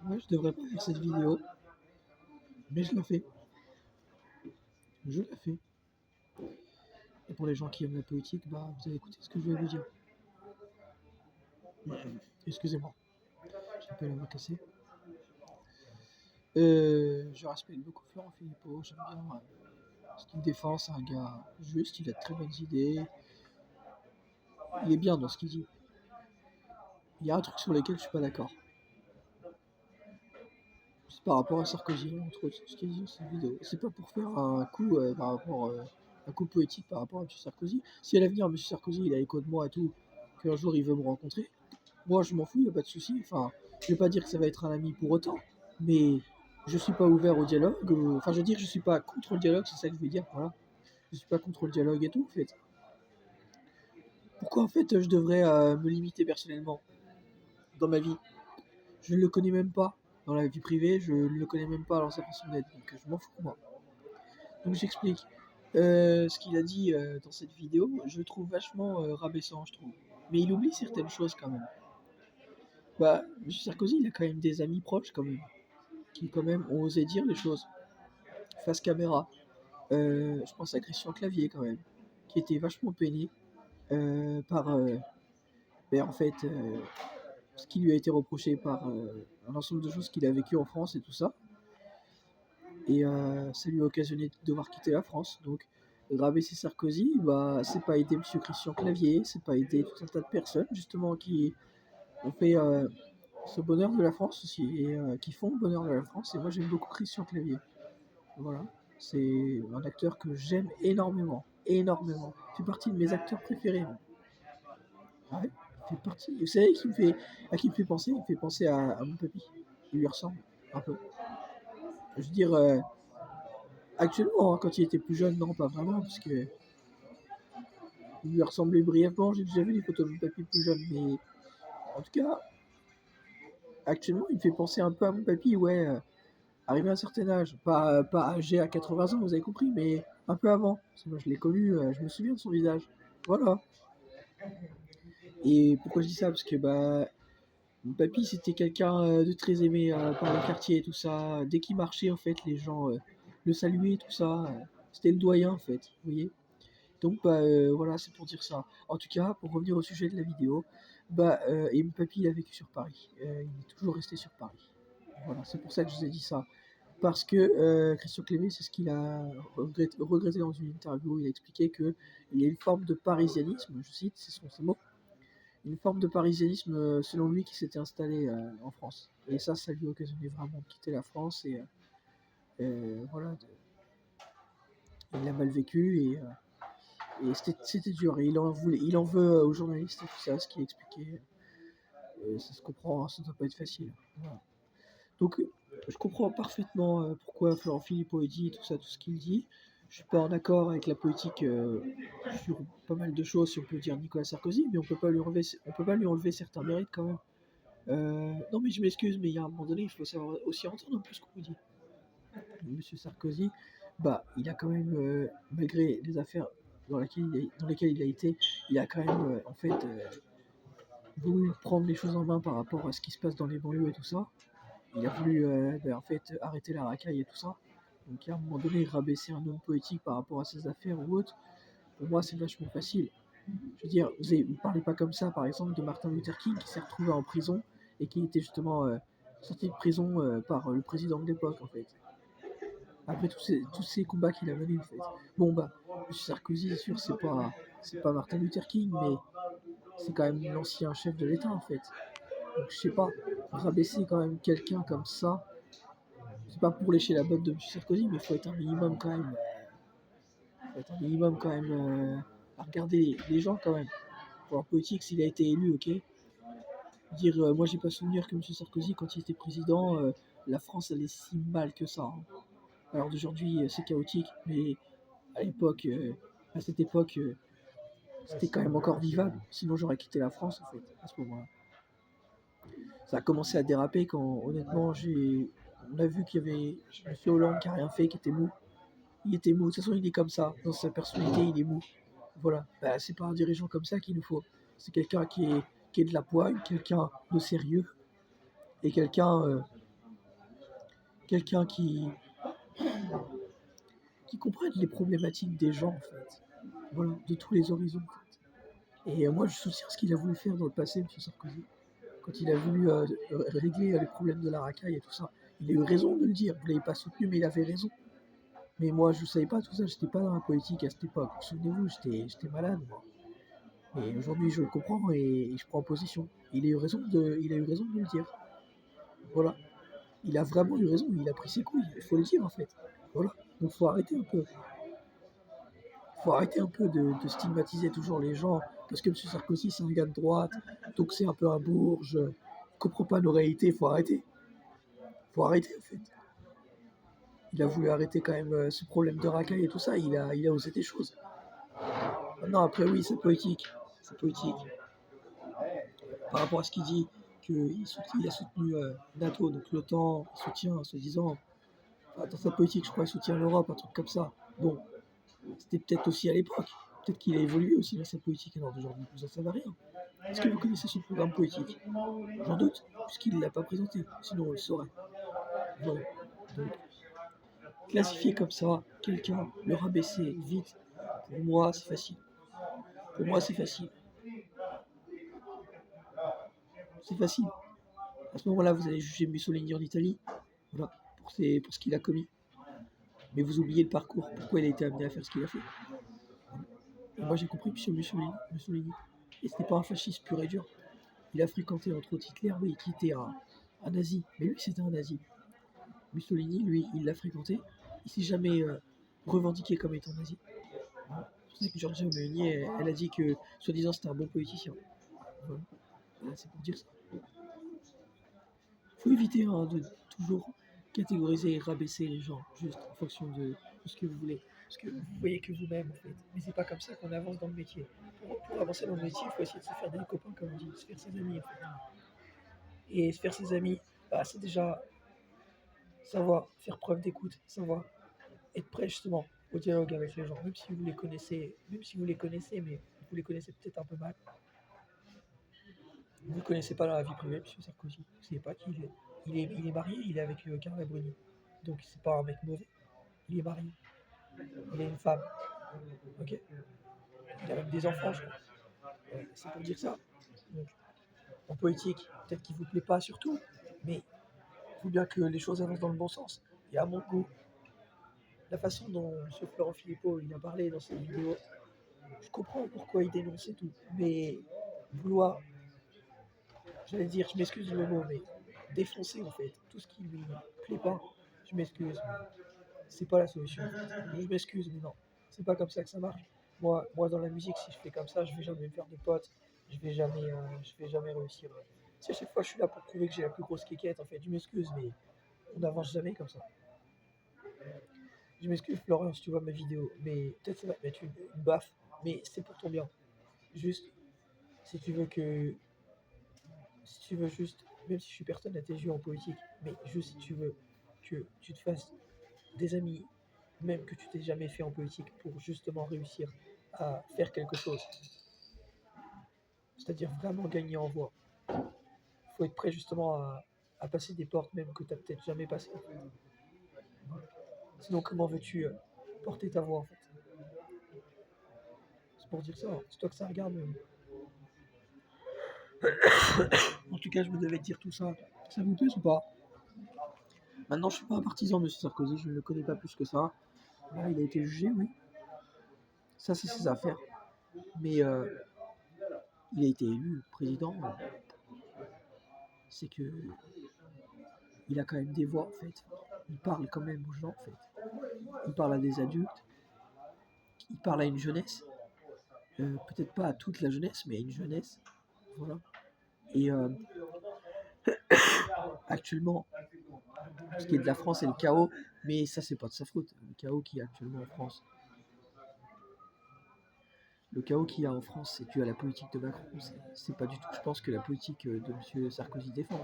Ouais, je devrais pas faire cette vidéo, mais je la fais. Je la fais. Et pour les gens qui aiment la politique, bah, vous allez écouter ce que je vais vous dire. Excusez-moi, j'ai un peu la voix cassée. Je respecte beaucoup Florent Philippot, j'aime bien ce qu'il défend, c'est un gars juste, il a de très bonnes idées, il est bien dans ce qu'il dit. Il y a un truc sur lequel je suis pas d'accord. C'est par rapport à Sarkozy, entre autres, ce qu'il dit dans cette vidéo. C'est pas pour faire un coup par rapport un coup poétique par rapport à M. Sarkozy. Si à l'avenir M. Sarkozy il a écho de moi et tout, qu'un jour il veut me rencontrer, moi je m'en fous, il n'y a pas de souci. Enfin, je vais pas dire que ça va être un ami pour autant, mais je suis pas ouvert au dialogue. Enfin, je veux dire, je suis pas contre le dialogue, c'est ça que je veux dire. Voilà, je suis pas contre le dialogue et tout, en fait. Pourquoi en fait je devrais me limiter personnellement dans ma vie? Je ne le connais même pas. Dans la vie privée, je ne le connais même pas dans sa façon d'être, donc je m'en fous moi. Donc j'explique. Ce qu'il a dit dans cette vidéo, je le trouve vachement rabaissant, je trouve. Mais il oublie certaines choses quand même. Bah, M. Sarkozy, il a quand même des amis proches quand même, qui quand même ont osé dire les choses face caméra. Je pense à Christian Clavier quand même, qui était vachement peiné par ben, en fait ce qui lui a été reproché par un ensemble de choses qu'il a vécu en France et tout ça. Et ça lui a occasionné de devoir quitter la France. Donc rabaisser Sarkozy, bah, c'est pas aider M. Christian Clavier, c'est pas aider tout un tas de personnes justement qui ont fait ce bonheur de la France aussi, et qui font le bonheur de la France. Et moi j'aime beaucoup Christian Clavier. Voilà. C'est un acteur que j'aime énormément. Énormément. Il fait partie de mes acteurs préférés. Ouais, il fait partie. Vous savez à qui il me fait penser? Il me fait penser à mon papy. Il lui ressemble un peu. Je veux dire, actuellement, hein, quand il était plus jeune, non, pas vraiment, parce que il lui ressemblait brièvement. J'ai déjà vu des photos de mon papy plus jeune, mais en tout cas, actuellement, il me fait penser un peu à mon papy, ouais, arrivé à un certain âge. Pas âgé à 80 ans, vous avez compris, mais un peu avant. Parce que moi, je l'ai connu, je me souviens de son visage. Voilà. Et pourquoi je dis ça? Parce que, bah, mon papy, c'était quelqu'un de très aimé par le quartier et tout ça. Dès qu'il marchait, en fait, les gens le saluaient, tout ça. C'était le doyen, en fait, vous voyez. Donc, bah, voilà, c'est pour dire ça. En tout cas, pour revenir au sujet de la vidéo, bah, et mon papy, il a vécu sur Paris. Il est toujours resté sur Paris. Voilà, c'est pour ça que je vous ai dit ça. Parce que Christian Clément, c'est ce qu'il a regretté dans une interview. Il a expliqué qu'il y a une forme de parisianisme, je cite, ce sont ses mots, une forme de parisianisme selon lui qui s'était installé en France. Et ça lui a occasionné vraiment de quitter la France. Et voilà, il a mal vécu et c'était dur. Et il en veut aux journalistes et tout ça, ce qui est expliqué. Ça se comprend, hein, ça ne doit pas être facile. Voilà. Donc, je comprends parfaitement pourquoi Florent Philippot dit tout ça, tout ce qu'il dit. Je suis pas en accord avec la politique sur pas mal de choses, si on peut dire Nicolas Sarkozy, mais on peut pas lui enlever certains mérites quand même. Non, mais je m'excuse, mais il y a un moment donné, il faut savoir aussi entendre un peu ce qu'on vous dit. Monsieur Sarkozy, bah, il a quand même, malgré les affaires dans lesquelles il a été, il a quand même, en fait, voulu prendre les choses en main par rapport à ce qui se passe dans les banlieues et tout ça. Il a voulu en fait arrêter la racaille et tout ça. Donc à un moment donné, rabaisser un homme politique par rapport à ses affaires ou autre, pour moi c'est vachement facile. Je veux dire, vous parlez pas comme ça par exemple de Martin Luther King qui s'est retrouvé en prison et qui était justement sorti de prison par le président de l'époque en fait. Après tous ces combats qu'il a menés en fait. Bon bah, M. Sarkozy, c'est sûr, c'est pas Martin Luther King, mais c'est quand même l'ancien chef de l'État en fait. Donc je sais pas, rabaisser quand même quelqu'un comme ça, c'est pas pour lécher la botte de M. Sarkozy, mais il faut être un minimum quand même, à regarder les gens quand même. Pour la politique, s'il a été élu, ok. Dire, moi j'ai pas souvenir que M. Sarkozy, quand il était président, la France allait si mal que ça, hein. Alors d'aujourd'hui, c'est chaotique, mais à l'époque, à cette époque, c'était quand même encore vivable. Sinon, j'aurais quitté la France en fait à ce moment-là. Ça a commencé à déraper quand, honnêtement, on a vu qu'il y avait M. Hollande qui a rien fait, qui était mou. Il était mou. De toute façon, il est comme ça. Dans sa personnalité, il est mou. Voilà. Bah, c'est pas un dirigeant comme ça qu'il nous faut. C'est quelqu'un qui est de la poigne, quelqu'un de sérieux et quelqu'un quelqu'un qui comprenne les problématiques des gens, en fait. Voilà, de tous les horizons, en fait. Et moi, je soutiens ce qu'il a voulu faire dans le passé, M. Sarkozy. Quand il a voulu régler les problèmes de la racaille et tout ça, il a eu raison de le dire. Vous ne l'avez pas soutenu, mais il avait raison. Mais moi, je ne savais pas tout ça. Je n'étais pas dans la politique à cette époque. Souvenez-vous, j'étais malade, moi. Et aujourd'hui, je le comprends et je prends position. Il a eu raison de le dire. Voilà. Il a vraiment eu raison. Il a pris ses couilles. Il faut le dire, en fait. Voilà. Donc, faut arrêter un peu. Faut arrêter un peu de stigmatiser toujours les gens. Parce que M. Sarkozy, c'est un gars de droite. Donc, c'est un peu un bourge. Il comprend pas nos réalités. Faut arrêter. Faut arrêter, en fait. Il a voulu arrêter quand même ce problème de racaille et tout ça. Il a osé des choses. Maintenant, après, oui, c'est politique. C'est politique. Par rapport à ce qu'il dit, qu'il a soutenu NATO, donc l'OTAN, il soutient, soi-disant, dans sa politique, je crois, il soutient l'Europe, un truc comme ça. Bon, c'était peut-être aussi à l'époque. Peut-être qu'il a évolué aussi dans sa politique alors d'aujourd'hui. Vous en savez rien. Est-ce que vous connaissez son programme politique? J'en doute, puisqu'il ne l'a pas présenté. Sinon, on le saurait. Non. Donc, classifier comme ça quelqu'un, le rabaisser vite, pour moi, c'est facile. Pour moi, c'est facile. C'est facile. À ce moment-là, vous allez juger Mussolini en Italie, voilà, pour ce qu'il a commis. Mais vous oubliez le parcours, pourquoi il a été amené à faire ce qu'il a fait. Et moi, j'ai compris M. Mussolini. Et ce n'est pas un fasciste pur et dur. Il a fréquenté entre autres Hitler, oui, qui était un nazi. Mais lui, c'était un nazi. Mussolini, lui, il l'a fréquenté. Il s'est jamais revendiqué comme étant nazi. Voilà. C'est pour ça que Giorgia Meloni, elle a dit que, soi-disant, c'était un bon politicien. Voilà. Voilà, c'est pour dire ça. Il faut éviter de toujours catégoriser et rabaisser les gens, juste en fonction de ce que vous voulez. Parce que vous voyez que vous-même, en fait. Mais c'est pas comme ça qu'on avance dans le métier. Pour avancer dans le métier, il faut essayer de se faire des copains, comme on dit, se faire ses amis, en fait. Et se faire ses amis, bah, c'est déjà savoir faire preuve d'écoute, savoir être prêt justement au dialogue avec les gens, même si vous les connaissez, mais vous les connaissez peut-être un peu mal. Vous ne le connaissez pas dans la vie privée, M. Sarkozy. Vous ne savez pas qu'il est. Il est marié, il est avec Carla Bruni. Donc c'est pas un mec mauvais. Il est marié. Il a une femme. Ok. Il a même des enfants, je crois. C'est pour dire ça. Donc, en politique, peut-être qu'il ne vous plaît pas surtout, mais il faut bien que les choses avancent dans le bon sens. Et à mon goût, la façon dont M. Florent Philippot il a parlé dans ses vidéos, je comprends pourquoi il dénonçait tout. Mais vouloir, j'allais dire, je m'excuse du mot, mais défoncer en fait tout ce qui lui plaît pas, je m'excuse, mais c'est pas la solution. Je m'excuse, mais non, c'est pas comme ça que ça marche. Moi dans la musique, si je fais comme ça, je vais jamais me faire de potes, je vais jamais réussir. Tu sais, à chaque fois, je suis là pour prouver que j'ai la plus grosse quéquette. En fait, je m'excuse, mais on n'avance jamais comme ça. Je m'excuse, Florian, si tu vois ma vidéo, mais peut-être ça va te mettre une baffe, mais c'est pour ton bien. Juste, si tu veux que, si tu veux juste, même si je suis personne à tes yeux en politique, mais juste si tu veux que tu te fasses des amis, même que tu t'es jamais fait en politique, pour justement réussir à faire quelque chose, c'est-à-dire vraiment gagner en voix. Il faut être prêt justement à passer des portes même que tu n'as peut-être jamais passées. Sinon, comment veux-tu porter ta voix en fait? C'est pour dire ça, hein. C'est toi que ça regarde. En tout cas, je me devais te dire tout ça. Ça vous plaît ou pas? Maintenant, je suis pas un partisan de M. Sarkozy, je ne le connais pas plus que ça. Là, il a été jugé, oui. Ça, c'est ses affaires. Mais il a été élu président. C'est que il a quand même des voix, en fait. Il parle quand même aux gens, en fait. Il parle à des adultes. Il parle à une jeunesse. Peut-être pas à toute la jeunesse, mais à une jeunesse. Voilà. Et actuellement, ce qui est de la France, c'est le chaos. Mais ça, c'est pas de sa faute. Le chaos qu'il y a actuellement en France. Le chaos qu'il y a en France, c'est dû à la politique de Macron. C'est pas du tout, je pense, que la politique de M. Sarkozy défend.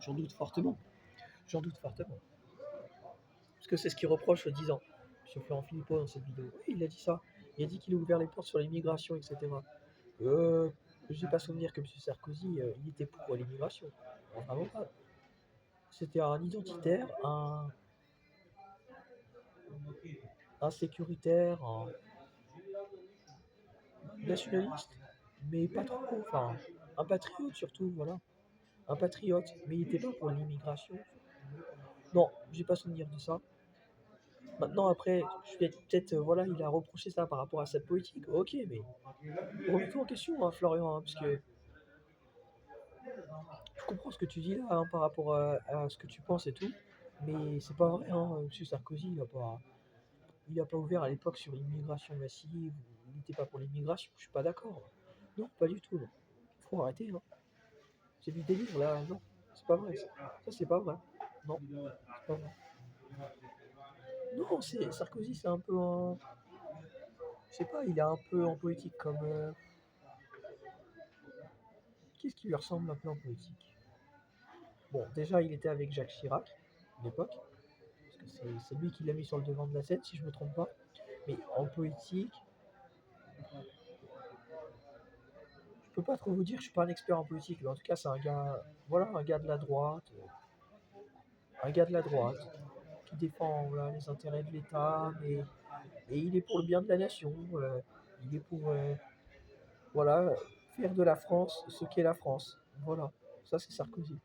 J'en doute fortement. J'en doute fortement. Parce que c'est ce qu'il reproche 10 ans. M. Florent Philippot dans cette vidéo. Oui, il a dit ça. Il a dit qu'il a ouvert les portes sur l'immigration, etc. Je n'ai pas souvenir que M. Sarkozy, il était pour l'immigration. Vraiment pas. C'était un identitaire, un sécuritaire, un nationaliste, mais pas trop, enfin, un patriote surtout, voilà. Un patriote, mais il était pas pour l'immigration. Non, j'ai pas souvenir de ça. Maintenant, après, je vais peut-être, voilà, il a reproché ça par rapport à cette politique. Ok, mais remets-toi en question, hein, Florian, hein, parce que je comprends ce que tu dis là hein, par rapport à ce que tu penses et tout, mais c'est pas vrai, hein, Monsieur Sarkozy, il a pas ouvert à l'époque sur l'immigration massive, il n'était pas pour l'immigration, je suis pas d'accord. Non, pas du tout, non. Faut arrêter, hein. C'est du délire là, non, c'est pas vrai ça. Ça c'est pas vrai. Non, c'est pas vrai. Non, c'est Sarkozy, c'est un peu un. Je sais pas, il est un peu en politique comme. Qu'est-ce qui lui ressemble un peu en politique? Bon, déjà, il était avec Jacques Chirac, à l'époque, parce que c'est lui qui l'a mis sur le devant de la scène, si je me trompe pas. Mais en politique, je peux pas trop vous dire, je suis pas un expert en politique, mais en tout cas, c'est un gars, voilà, un gars de la droite, un gars de la droite, qui défend voilà, les intérêts de l'État, mais il est pour le bien de la nation, il est pour, voilà, faire de la France ce qu'est la France. Voilà, ça c'est Sarkozy.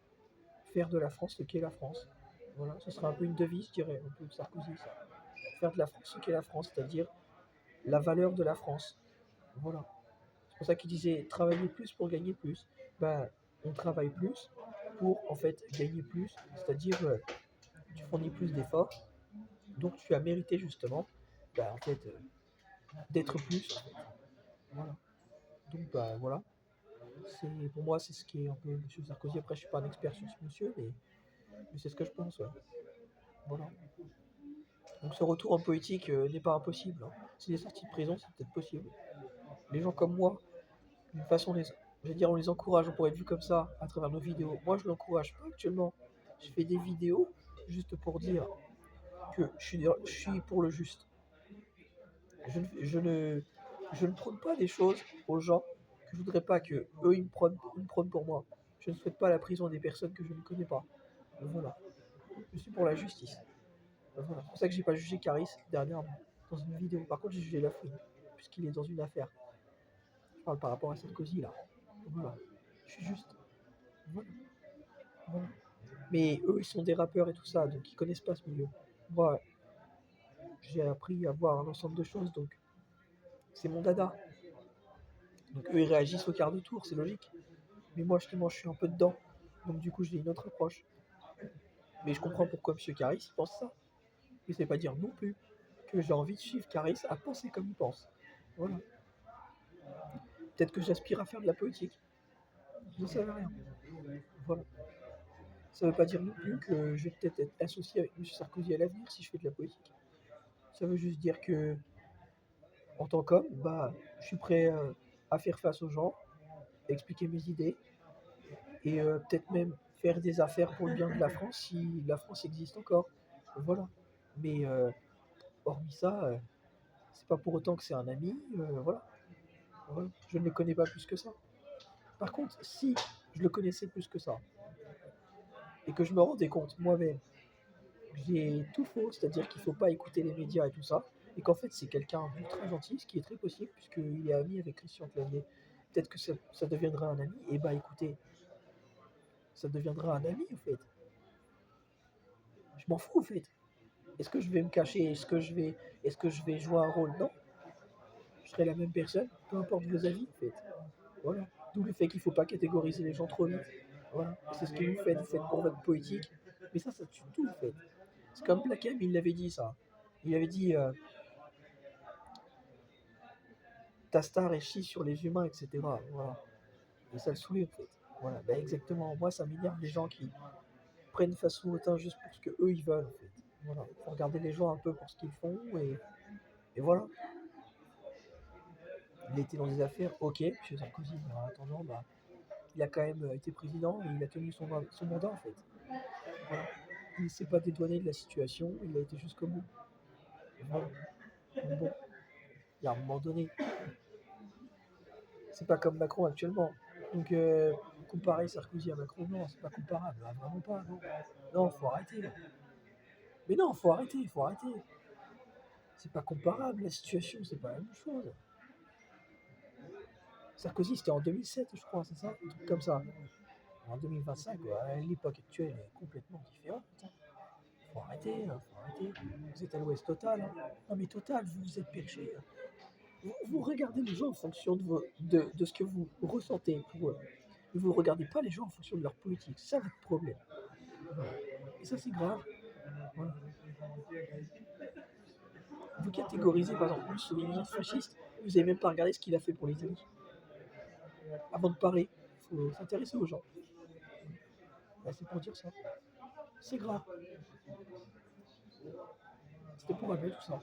Faire de la France ce qu'est la France. Voilà, ce serait un peu une devise, je dirais, un peu de Sarkozy, ça. Faire de la France ce qu'est la France, c'est-à-dire la valeur de la France. Voilà. C'est pour ça qu'il disait travailler plus pour gagner plus. Ben, on travaille plus pour en fait gagner plus, c'est-à-dire tu fournis plus d'efforts, donc tu as mérité justement ben, en fait, d'être plus. En fait. Voilà. Donc bah, voilà. Pour moi, c'est ce qui est un peu M. Sarkozy. Après, je suis pas un expert sur ce monsieur, mais c'est ce que je pense. Ouais. Voilà. Donc ce retour en politique n'est pas impossible. Hein. S'il est sorti de prison, c'est peut-être possible. Les gens comme moi, d'une façon, je veux dire, on les encourage, on pourrait être vu comme ça à travers nos vidéos. Moi, je l'encourage pas actuellement. Je fais des vidéos juste pour dire que je suis pour le juste. Je ne prône pas des choses aux gens que je voudrais pas que eux ils me prônent pour moi. Je ne souhaite pas la prison des personnes que je ne connais pas. Voilà. Je suis pour la justice. Voilà. C'est pour ça que j'ai pas jugé Caris dernièrement dans une vidéo. Par contre, j'ai jugé Lafouine puisqu'il est dans une affaire. Je parle par rapport à Sarkozy là. Voilà. Je suis juste. Voilà. Voilà. Mais eux, ils sont des rappeurs et tout ça, donc ils connaissent pas ce milieu. Moi, j'ai appris à voir un ensemble de choses, donc c'est mon dada. Donc eux, ils réagissent au quart de tour, c'est logique. Mais moi, justement, je suis un peu dedans. Donc du coup, j'ai une autre approche. Mais je comprends pourquoi M. Caris pense ça. Mais ça veut pas dire non plus que j'ai envie de suivre Caris à penser comme il pense. Voilà. Peut-être que j'aspire à faire de la politique. Je ne savais rien. Voilà. Ça veut pas dire non plus que je vais peut-être être associé avec M. Sarkozy à l'avenir si je fais de la politique. Ça veut juste dire que, en tant qu'homme, bah, je suis prêt à faire face aux gens, expliquer mes idées et peut-être même faire des affaires pour le bien de la France si la France existe encore. Voilà. Mais hormis ça, c'est pas pour autant que c'est un ami. Voilà. Voilà. Je ne le connais pas plus que ça. Par contre, si je le connaissais plus que ça et que je me rendais compte moi-même que j'ai tout faux, c'est-à-dire qu'il ne faut pas écouter les médias et tout ça, et qu'en fait c'est quelqu'un d'ultra gentil, ce qui est très possible puisqu'il est ami avec Christian Clavier. Peut-être que ça deviendra un ami, et bah écoutez, ça deviendra un ami en fait. Je m'en fous en fait. Est-ce que je vais me cacher? Est-ce que je vais jouer un rôle? Non. Je serai la même personne, peu importe vos avis en fait. Voilà. D'où le fait qu'il ne faut pas catégoriser les gens trop vite. Voilà. C'est ce que vous faites pour votre politique. Mais ça tue tout en fait. C'est comme Black M, il l'avait dit ça. Il avait dit ta star est chie sur les humains, etc. Voilà. Et ça le saoulait en fait. Voilà, bah exactement. Moi, ça m'énerve les gens qui prennent face au hautain juste pour ce que eux ils veulent en fait. Voilà. Faut regarder les gens un peu pour ce qu'ils font et voilà. Il a été dans des affaires, ok, M. Sarkozy, mais en attendant, bah, il a quand même été président et il a tenu son mandat en fait. Voilà. Il ne s'est pas dédouané de la situation, il a été jusqu'au bout. Voilà. Donc bon, il y a un moment donné, c'est pas comme Macron actuellement. Donc comparer Sarkozy à Macron, non, c'est pas comparable, là, vraiment pas, non. Non, faut arrêter. Là. Mais non, faut arrêter, faut arrêter. C'est pas comparable, la situation, c'est pas la même chose. Sarkozy, c'était en 2007, je crois, c'est ça? Un truc comme ça. En 2025, l'époque actuelle est complètement différente. Faut arrêter, hein, faut arrêter. Vous êtes à l'ouest total. Hein. Non mais total, vous vous êtes perché. Hein. Vous regardez les gens en fonction de ce que vous ressentez pour eux. Vous ne regardez pas les gens en fonction de leur politique. C'est ça votre problème. Voilà. Et ça, c'est grave. Voilà. Vous catégorisez par exemple Mussolini, fasciste, vous n'avez même pas regardé ce qu'il a fait pour l'Italie. Avant de parler, il faut s'intéresser aux gens. Bah, c'est pour dire ça. C'est grave. C'était pour rappeler tout ça.